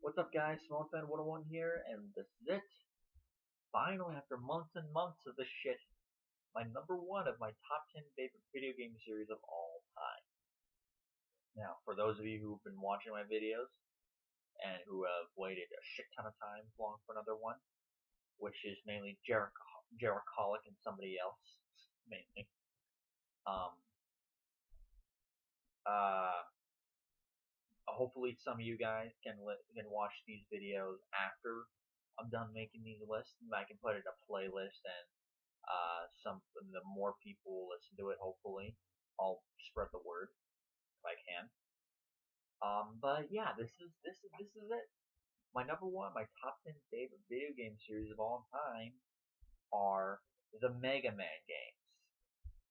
What's up, guys? SmallFan101 here, and this is it. Finally, after months and months of this shit, my number one of my top 10 favorite video game series of all time. Now, for those of you who've been watching my videos and who have waited a shit ton of time long for another one, which is mainly Jericholic and somebody else, mainly. Um, uh, Hopefully some of you guys can watch these videos after I'm done making these lists, and I can put it in a playlist, and the more people listen to it, hopefully, I'll spread the word if I can. But yeah, this is it. My number one, my top 10 favorite video game series of all time are the Mega Man games.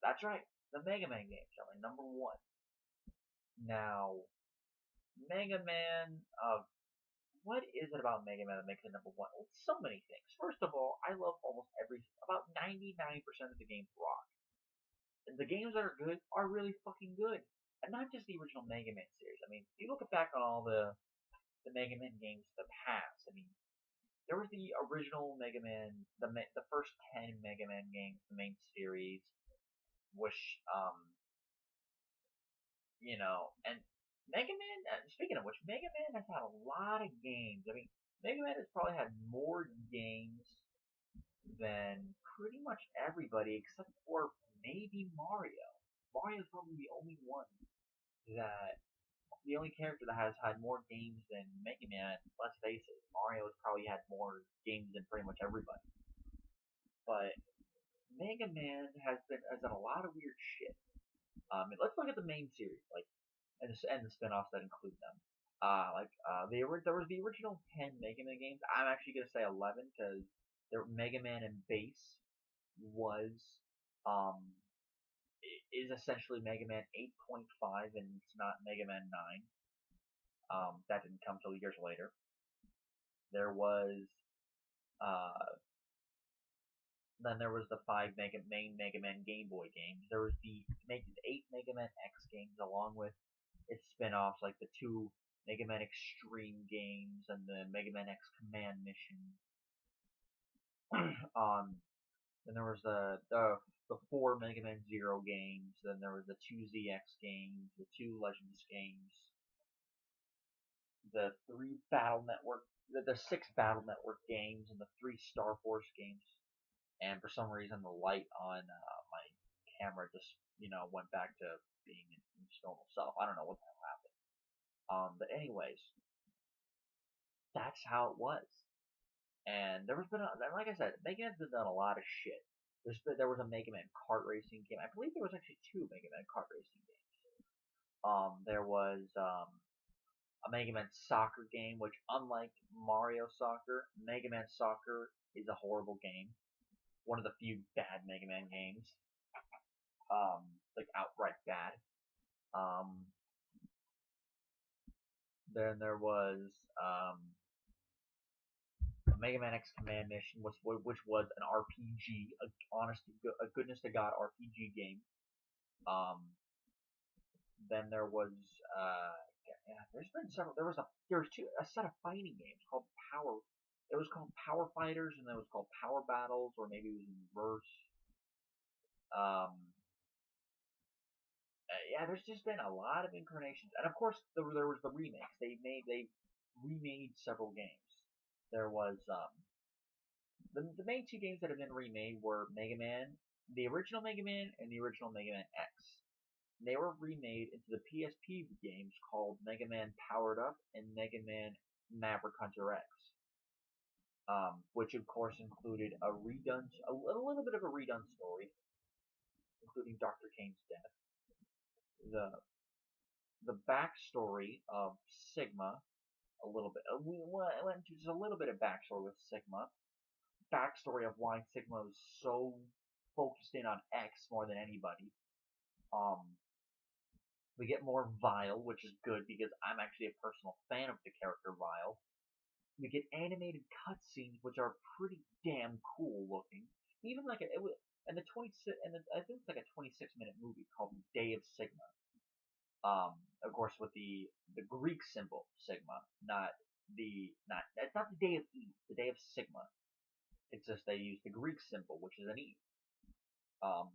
That's right, the Mega Man games are my number one. Now, Mega Man, what is it about Mega Man that makes it number one? Well, so many things. First of all, I love about 99% of the games rock. And the games that are good are really fucking good. And not just the original Mega Man series. I mean, if you look back on all the Mega Man games of the past, I mean, there was the original Mega Man, the first 10 Mega Man games, the main series, which, and Mega Man, speaking of which, Mega Man has had a lot of games. I mean, Mega Man has probably had more games than pretty much everybody except for maybe Mario. Mario is probably the only character that has had more games than Mega Man. Let's face it, Mario has probably had more games than pretty much everybody. But Mega Man has done a lot of weird shit. Let's look at the main series, and the spin-offs that include them. There was the original 10 Mega Man games. I'm actually gonna say 11 because Mega Man and Base was um is essentially Mega Man 8.5, and it's not Mega Man 9. That didn't come till years later. There was then there was the main Mega Man Game Boy games. There was the 8 Mega Man X games, along with its spin-offs like the 2 Mega Man Extreme games and the Mega Man X Command Mission. Then there was the 4 Mega Man Zero games. Then there was the 2 ZX games, the 2 Legends games, the 3 Battle Network, the 6 Battle Network games, and the 3 Star Force games. And for some reason, the light on my camera just went back to being its normal self. I don't know what the hell happened. But anyways, that's how it was. And like I said, Mega Man's been done a lot of shit. There was a Mega Man kart racing game. I believe there was actually 2 Mega Man kart racing games. There was a Mega Man soccer game, which, unlike Mario Soccer, Mega Man Soccer is a horrible game. One of the few bad Mega Man games. Like outright bad. Then there was Mega Man X Command Mission, which was an RPG, a goodness to God RPG game. Then there was there's been several. There was a set of fighting games called Power. It was called Power Fighters, and then it was called Power Battles, or maybe it was in reverse. Yeah, there's just been a lot of incarnations, and of course there was the remakes. They remade several games. There was the main 2 games that have been remade were Mega Man, the original Mega Man, and the original Mega Man X. They were remade into the PSP games called Mega Man Powered Up and Mega Man Maverick Hunter X, which of course included a little bit of a redone story, including Dr. Kane's death, the backstory of Sigma, a little bit. We went into just a little bit of backstory with Sigma, backstory of why Sigma was so focused in on X more than anybody. We get more Vile, which is good because I'm actually a personal fan of the character Vile. We get animated cutscenes, which are pretty damn cool looking. Even like I think it's like a 26-minute movie called Day of Sigma. Of course, with the Greek symbol Sigma, not it's not the day of E, the day of Sigma. It's just they use the Greek symbol, which is an E. Um,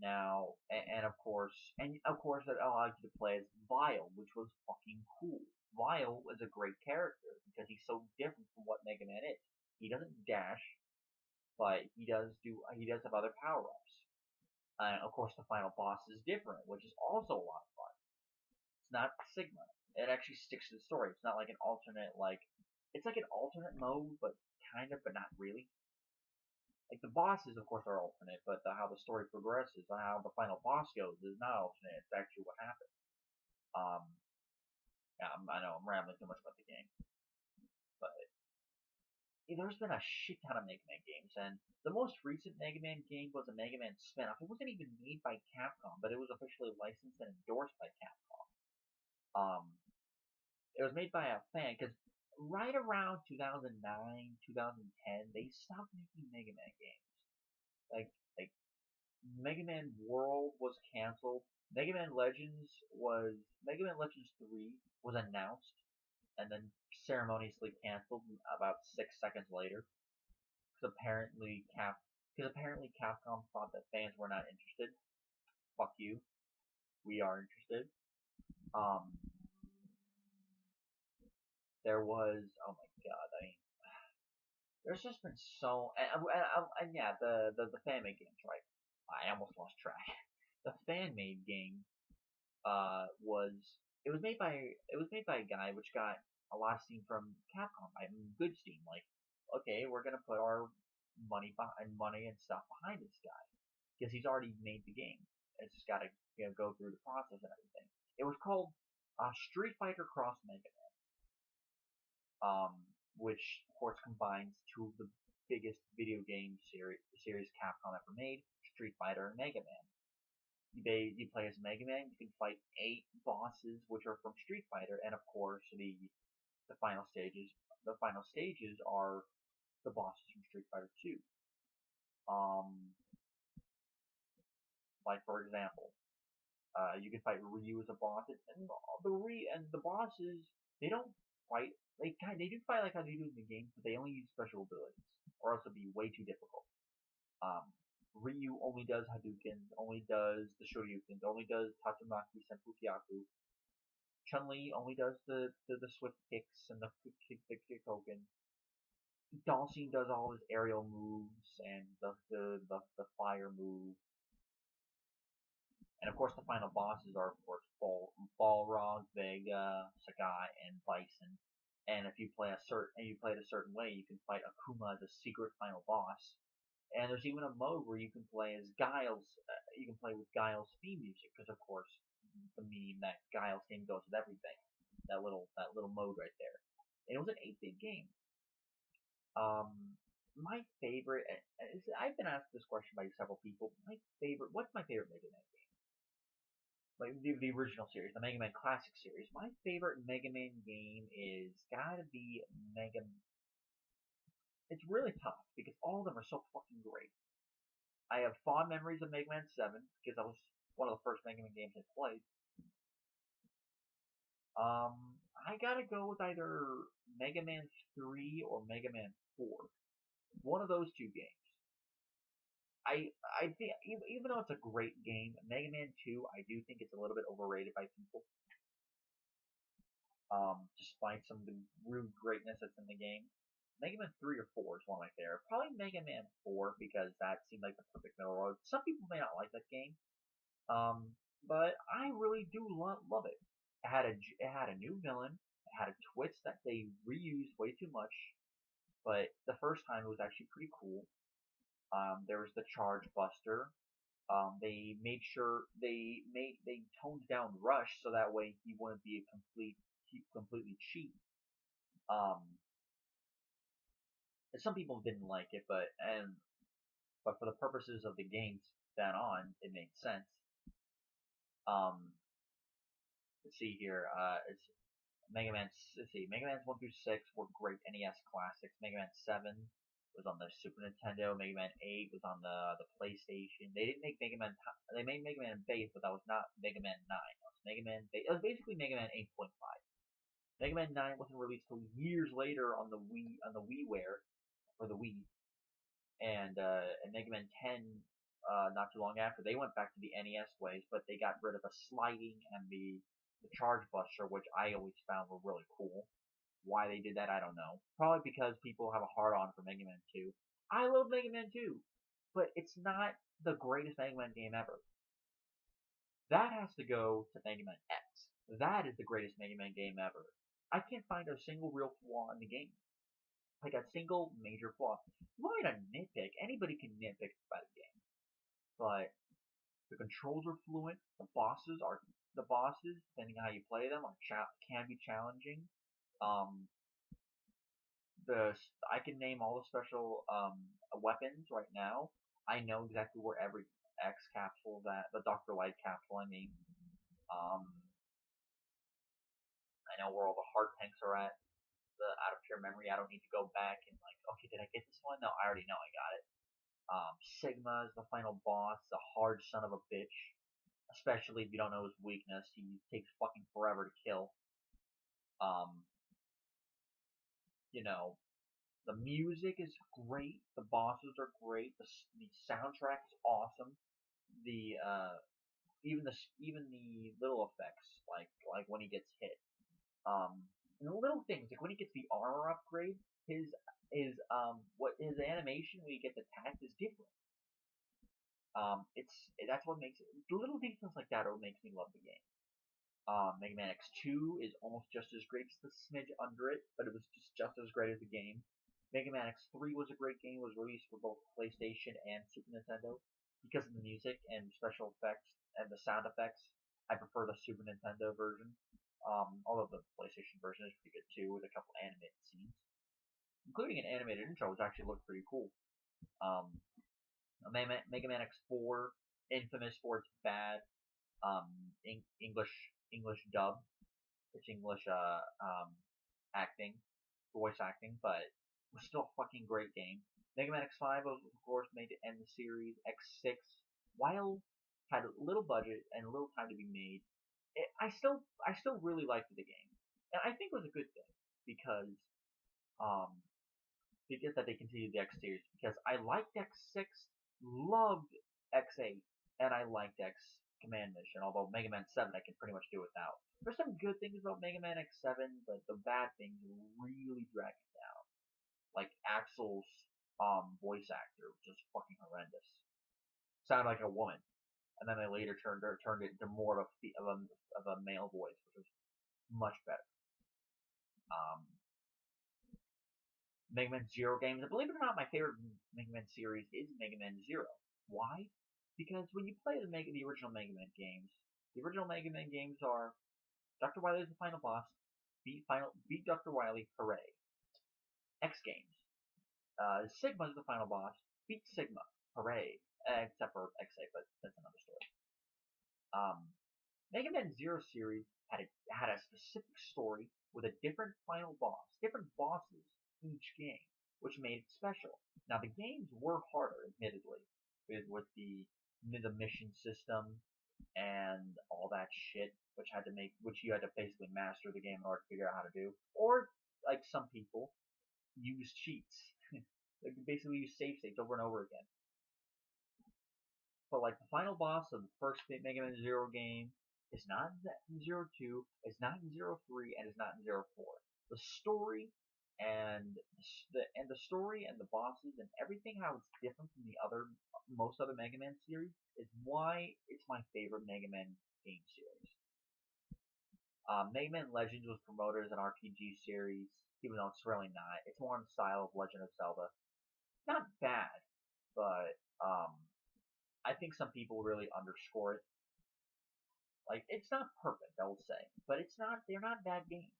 Now, and of course, that allowed you to play as Vile, which was fucking cool. Vile is a great character because he's so different from what Mega Man is. He doesn't dash, but he does have other power ups. And of course, the final boss is different, which is also a lot of fun. It's not Sigma. It actually sticks to the story. It's not like an alternate it's like an alternate mode, but kind of, but not really. Like the bosses, of course, are alternate, but how the story progresses, how the final boss goes, is not alternate. It's actually what happens. Um, yeah, I know I'm rambling too much about the game, but there's been a shit ton of Mega Man games, and the most recent Mega Man game was a Mega Man spin-off. It wasn't even made by Capcom, but it was officially licensed and endorsed by Capcom. Um, it was made by a fan because right around 2009, 2010, they stopped making Mega Man games. Like Mega Man World was canceled. Mega Man Legends 3 was announced and then ceremoniously canceled about 6 seconds later because apparently Capcom thought that fans were not interested. Fuck you. We are interested. Um, there was, oh my god, there's just been and yeah, the fan made games, right? I almost lost track. The fan made game was it was made by a guy which got a lot of steam from Capcom. I mean, good steam. Like, okay, we're gonna put our money and stuff behind this guy because he's already made the game. It's just got to go through the process and everything. It was called Street Fighter Cross Mega Man, which of course combines two of the biggest video game series Capcom ever made: Street Fighter and Mega Man. You play as Mega Man. You can fight 8 bosses, which are from Street Fighter, and of course the final stages. The final stages are the bosses from Street Fighter 2. Like for example, you can fight Ryu as a boss, and the bosses they don't fight. They do fight like how they do in the game, but they only use special abilities, or else it'd be way too difficult. Um, Ryu only does Hadoukens, only does the Shoryukens, only does Tatsumaki Senpukyaku. Chun-Li only does the swift kicks and the Kikoken. Dhalsim does all his aerial moves and the fire move. And of course the final bosses are of course Balrog, Vega, Sagai, and Bison. And if you play it a certain way, you can fight Akuma as a secret final boss. And there's even a mode where you can play as Guile's. You can play with Guile's theme music because, of course, the meme that Guile's theme goes with everything. That little mode right there. And it was an 8-bit game. My favorite. I've been asked this question by several people. What's my favorite Mega Man game? Like the original series, the Mega Man Classic series. My favorite Mega Man game is gotta be Mega. It's really tough because all of them are so fucking great. I have fond memories of Mega Man 7 because that was one of the first Mega Man games I played. I gotta go with either Mega Man 3 or Mega Man 4. One of those two games. I think even though it's a great game, Mega Man 2 I do think it's a little bit overrated by people. Despite some of the rude greatness that's in the game. Mega Man 3 or 4 is one of my favorite. Probably Mega Man 4 because that seemed like the perfect middle road. Some people may not like that game, but I really do love it. It had a new villain. It had a twist that they reused way too much, but the first time it was actually pretty cool. There was the Charge Buster. They made sure they toned down Rush so that way he wouldn't be completely cheap. Some people didn't like it, but for the purposes of the games then on, it made sense. Let's see here. It's Mega Man. Let's see. Mega Man 1 through 6 were great NES classics. Mega Man 7 was on the Super Nintendo. Mega Man 8 was on the PlayStation. They didn't make Mega Man. They made Mega Man Base, but that was not Mega Man 9. It was Mega Man. It was basically Mega Man 8.5. Mega Man 9 wasn't released until years later on the WiiWare or the Wii, and Mega Man 10 not too long after. They went back to the NES ways, but they got rid of the sliding and the charge buster, which I always found were really cool. Why they did that, I don't know. Probably because people have a hard on for Mega Man 2. I love Mega Man 2, but it's not the greatest Mega Man game ever. That has to go to Mega Man X. That is the greatest Mega Man game ever. I can't find a single real flaw in the game. Like a single major flaw. You want to nitpick? Anybody can nitpick about a game, but the controls are fluent. The bosses, depending on how you play them, can be challenging. Um, I can name all the special weapons right now. I know exactly where every X capsule that the Dr. Light capsule. I mean, um, I know where all the heart tanks are at. Out of pure memory, I don't need to go back and like, okay, did I get this one? No, I already know I got it. Sigma is the final boss, the hard son of a bitch. Especially if you don't know his weakness, he takes fucking forever to kill. Um, you know, the music is great, the bosses are great, the soundtrack is awesome. The even the little effects, like when he gets hit. And the little things, like when he gets the armor upgrade, his his animation when he gets attacked is different. That's what makes it. The little details like that are what makes me love the game. Mega Man X2 is almost just as great, just a smidge under it, but it was just as great as the game. Mega Man X3 was a great game. It was released for both PlayStation and Super Nintendo. Because of the music and special effects and the sound effects, I prefer the Super Nintendo version. Although the PlayStation version is pretty good too, with a couple animated scenes, including an animated intro, which actually looked pretty cool. Um, Mega Man X4, infamous for its bad English dub. It's English acting, voice acting, but it was still a fucking great game. Mega Man X5 was, of course, made to end the series. X6, while had a little budget and a little time to be made, I still really liked the game, and I think it was a good thing because um that they continued the X series, because I liked X6, loved X8, and I liked X Command Mission. Although Mega Man 7 I can pretty much do without. There's some good things about Mega Man X7, but the bad things really drag it down. Like Axel's voice actor was just fucking horrendous. Sounded like a woman, and then they later turned it into more of a male voice, which was much better. Mega Man Zero games, and believe it or not, my favorite Mega Man series is Mega Man Zero. Why? Because when you play the original Mega Man games, the original Mega Man games are Dr. Wily is the final boss, beat Dr. Wily, hooray. X games, Sigma is the final boss, beat Sigma, hooray. Except for X8, but that's another story. Mega Man Zero series had a specific story with a different final boss, different bosses each game, which made it special. Now the games were harder, admittedly, with the mission system and all that shit, which you had to basically master the game in order to figure out how to do, or like some people use cheats, like basically use save states over and over again. But like the final boss of the first Mega Man Zero game is not in Zero 2, is not in Zero 3, and is not in Zero 4. The story and the story and the bosses and everything, how it's different from most other Mega Man series, is why it's my favorite Mega Man game series. Mega Man Legends was promoted as an RPG series, even though it's really not. It's more in the style of Legend of Zelda. Not bad, but I think some people really underscore it. Like, it's not perfect, I will say, but they're not bad games.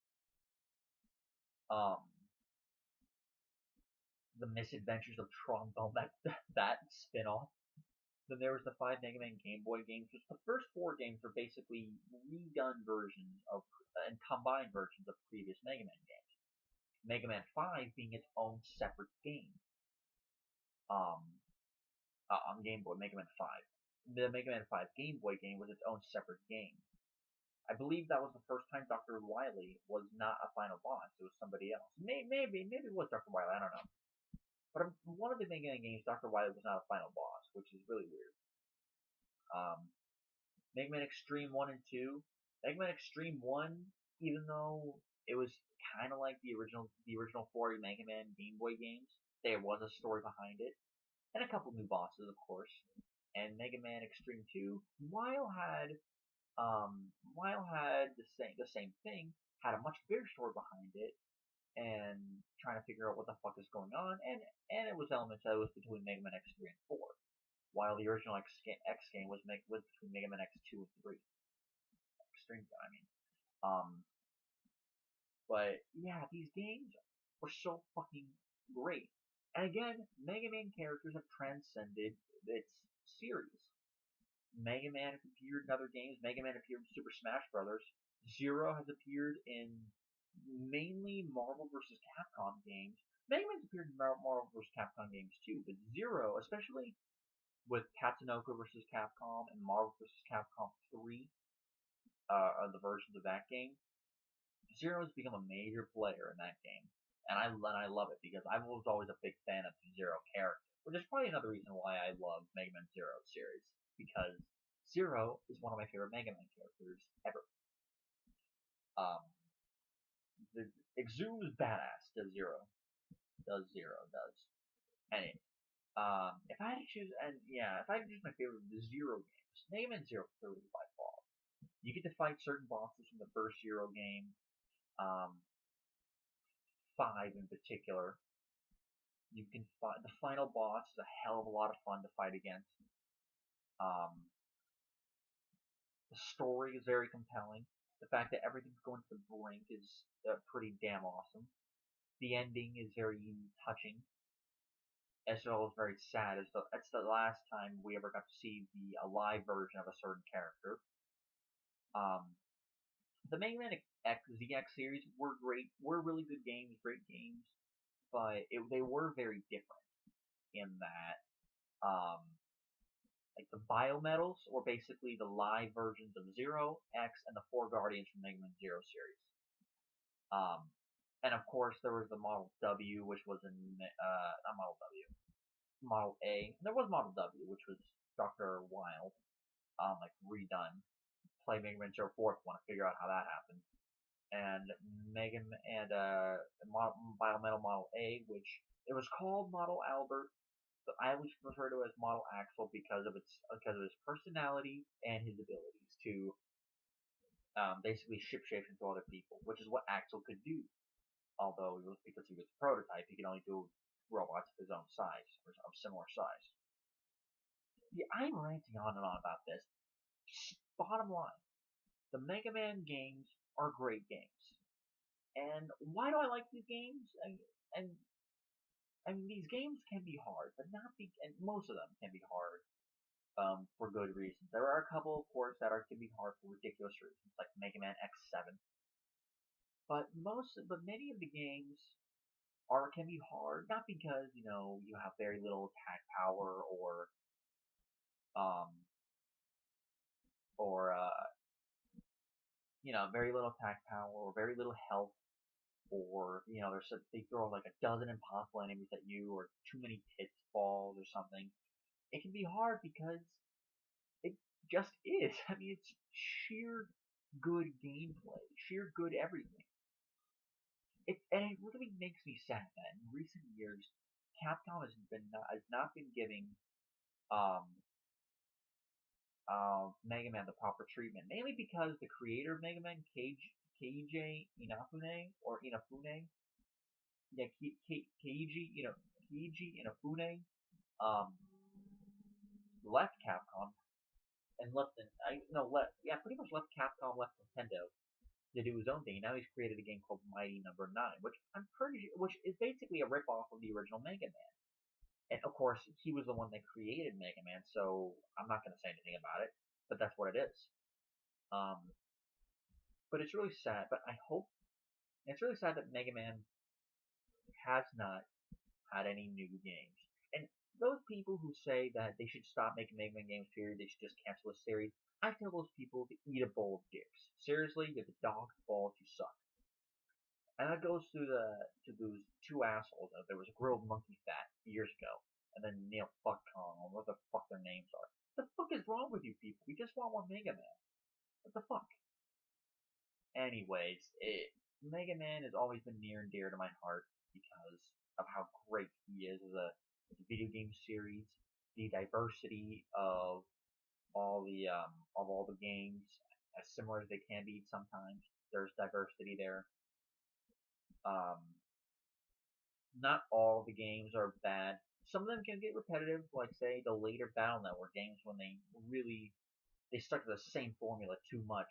The Misadventures of Trombone, that spin-off. Then there was the 5 Mega Man Game Boy games, which the first 4 games were basically redone versions of, and combined versions of previous Mega Man games. Mega Man 5 being its own separate game. On Game Boy, Mega Man 5. The Mega Man 5 Game Boy game was its own separate game. I believe that was the first time Dr. Wily was not a final boss. It was somebody else. Maybe it was Dr. Wily. I don't know. But one of the Mega Man games, Dr. Wily was not a final boss, which is really weird. Mega Man Extreme 1 and 2. Mega Man Extreme 1, even though it was kind of like the original 4 Mega Man Game Boy games, there was a story behind it, and a couple new bosses, of course. And Mega Man Extreme 2, while had the same thing, had a much bigger story behind it, and trying to figure out what the fuck is going on, and it was elements that was between Mega Man X3 and 4. While the original X game was between Mega Man X2 and 3. Extreme, I mean. But yeah, these games were so fucking great. And again, Mega Man characters have transcended its series. Mega Man has appeared in other games. Mega Man appeared in Super Smash Bros. Zero has appeared in mainly Marvel vs. Capcom games. Mega Man's appeared in Marvel vs. Capcom games too, but Zero, especially with Tatsunoko vs. Capcom and Marvel vs. Capcom 3, are the versions of that game. Zero has become a major player in that game, and I love it because I was always a big fan of the Zero character, which is probably another reason why I love Mega Man Zero series, because Zero is one of my favorite Mega Man characters ever. Exudes badass. Does Zero. Anyway. If I had to choose, if I had to choose my favorite of the Zero games, Mega Man Zero clearly by far. You get to fight certain bosses from the first Zero game, 5 in particular. You can fight the final boss is a hell of a lot of fun to fight against. The story is very compelling. The fact that everything's going to the brink is pretty damn awesome. The ending is very touching, as well as very sad. It's the last time we ever got to see the live version of a certain character. The Mega Man ZX series were great, were really good games, great games, but they were very different in that, like the Biometals were basically the live versions of Zero, X, and the 4 Guardians from Mega Man Zero series. And of course there was the Model W, which was not Model W, Model A. And there was Model W, which was Dr. Wild, like redone. Play Mega Man Zero 4 if you want to figure out how that happened. And Biometal Model A, which it was called Model Albert, but I always refer to it as Model Axel because of his personality and his abilities to basically shapeshift into other people, which is what Axel could do. Although because he was a prototype, he could only do robots of his own size or of similar size. Yeah, I'm ranting on and on about this. Bottom line, the Mega Man games are great games. And why do I like these games? And these games can be hard, but and most of them can be hard for good reasons. There are a couple, of course, that can be hard for ridiculous reasons, like Mega Man X7. But many of the games can be hard, not because you have very little attack power or very little attack power or very little health, or they throw like a dozen impossible enemies at you, or too many pitfalls or something. It can be hard because it just is. I mean, it's sheer good gameplay, sheer good everything. And it really makes me sad that in recent years, Capcom has not been giving Mega Man the proper treatment, mainly because the creator of Mega Man, Keiji Inafune, left Capcom and pretty much left Capcom, left Nintendo to do his own thing. Now he's created a game called Mighty Number 9, which is basically a ripoff of the original Mega Man. And of course, he was the one that created Mega Man, so I'm not going to say anything about it, but that's what it is. But it's really sad, it's really sad that Mega Man has not had any new games. And those people who say that they should stop making Mega Man games, period, they should just cancel the series, I tell those people to eat a bowl of dicks. Seriously, you're the dog's balls, you suck. And that goes to those two assholes. There was Grilled Monkey Fat years ago, and then Neil Fuckcon, or what the fuck their names are. What the fuck is wrong with you people? We just want more Mega Man. What the fuck? Anyways, Mega Man has always been near and dear to my heart because of how great he is as a video game series, the diversity of all the games, as similar as they can be sometimes. There's diversity there. Um, Not all the games are bad. Some of them can get repetitive, like say the later Battle Network games when they stuck to the same formula too much,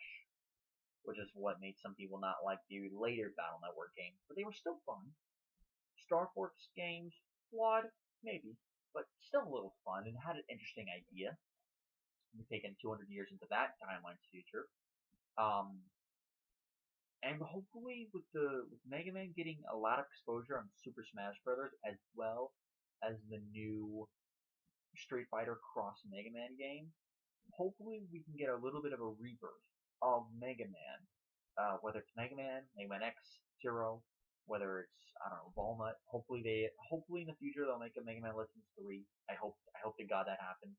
which is what made some people not like the later Battle Network games. But they were still fun. Star Fox games, flawed, maybe, but still a little fun and had an interesting idea. We've taken 200 years into that timeline's future. Um, and hopefully with Mega Man getting a lot of exposure on Super Smash Bros. As well as the new Street Fighter Cross Mega Man game, hopefully we can get a little bit of a rebirth of Mega Man. Whether it's Mega Man, Mega Man X, Zero, whether it's I don't know Volnut. Hopefully in the future they'll make a Mega Man Legends 3. I hope to God that happens.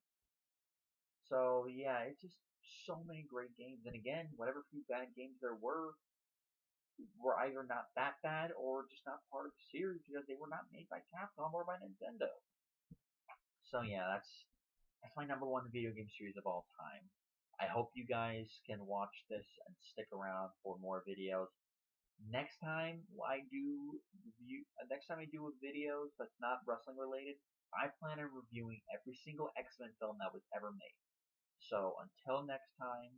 So yeah, it's just so many great games. And again, whatever few bad games there were either not that bad or just not part of the series because they were not made by Capcom or by Nintendo. So yeah, that's my number one video game series of all time. I hope you guys can watch this and stick around for more videos. Next time I do a video that's not wrestling related, I plan on reviewing every single X-Men film that was ever made. So until next time,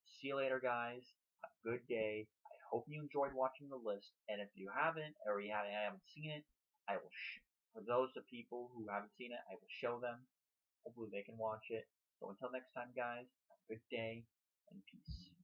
see you later, guys. Have a good day. I hope you enjoyed watching the list, and if you haven't, or you haven't seen it, I will. For those of people who haven't seen it, I will show them. Hopefully, they can watch it. So until next time, guys. Have a good day and peace.